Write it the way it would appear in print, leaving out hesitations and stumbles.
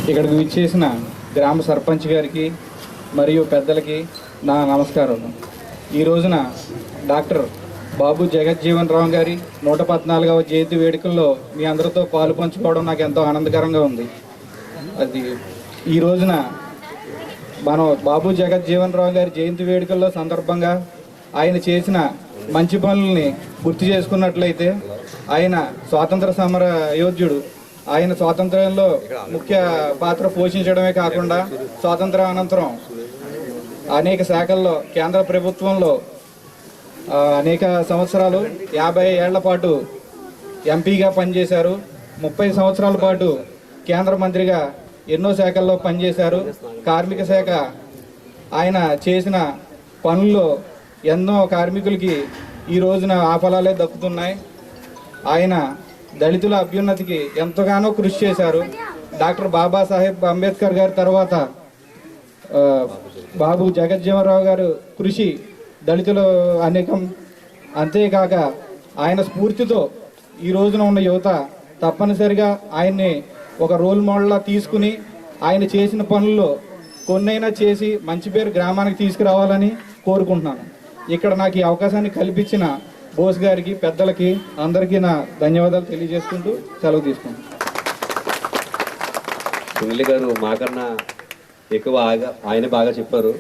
ఇక్కడికి విచ్చేసిన గ్రామ సర్పంచ్ గారికి మరియు పెద్దలకి నా నమస్కారం. ఈ రోజున డాక్టర్ బాబు జగజ్జీవన్ రామ్ గారి 114వ జయంతి వేడుకల్లో మీ అందరితో పాలు పంచుకోవడం నాకు ఎంతో ఆనందకరంగా ఉంది. అది ఈ రోజున మనం బాబు జగజ్జీవన్ రామ్ గారి జయంతి వేడుకల్లో సందర్భంగా ఆయన చేసిన మంచి పనుల్ని గుర్తు చేసుకున్నట్లయితే ఆయన స్వాతంత్ర సమర యోధుడు. ఆయన స్వాతంత్ర్యంలో ముఖ్య పాత్ర పోషించడమే కాకుండా స్వాతంత్ర అనంతరం అనేక శాఖల్లో కేంద్ర ప్రభుత్వంలో అనేక సంవత్సరాలు 50 ఏళ్ల పాటు ఎంపీగా పనిచేశారు. 30 సంవత్సరాల పాటు కేంద్ర మంత్రిగా ఎన్నో శాఖల్లో పనిచేశారు. కార్మిక శాఖ ఆయన చేసిన పనుల్లో ఎన్నో కార్మికులకి ఈ రోజున ఆ ఫలాలే దక్కుతున్నాయి. ఆయన దళితుల అభ్యున్నతికి ఎంతగానో కృషి చేశారు. డాక్టర్ బాబాసాహెబ్ అంబేద్కర్ గారి తర్వాత బాబు జగజ్జీవనరావు గారు కృషి దళితులు అనేకం. అంతేకాక ఆయన స్ఫూర్తితో ఈ రోజున ఉన్న యువత తప్పనిసరిగా ఆయన్ని ఒక రోల్ మోడల్లా తీసుకుని ఆయన చేసిన పనుల్లో కొన్నైనా చేసి మంచి పేరు గ్రామానికి తీసుకురావాలని కోరుకుంటున్నాను. ఇక్కడ నాకు ఈ అవకాశాన్ని కల్పించిన బోస్ గారికి, పెద్దలకి అందరికీ నా ధన్యవాదాలు తెలియజేసుకుంటూ సెలవు తీసుకుంటాను. సునీల్ గారు మాకన్నా ఎక్కువ ఆయన బాగా చెప్పారు.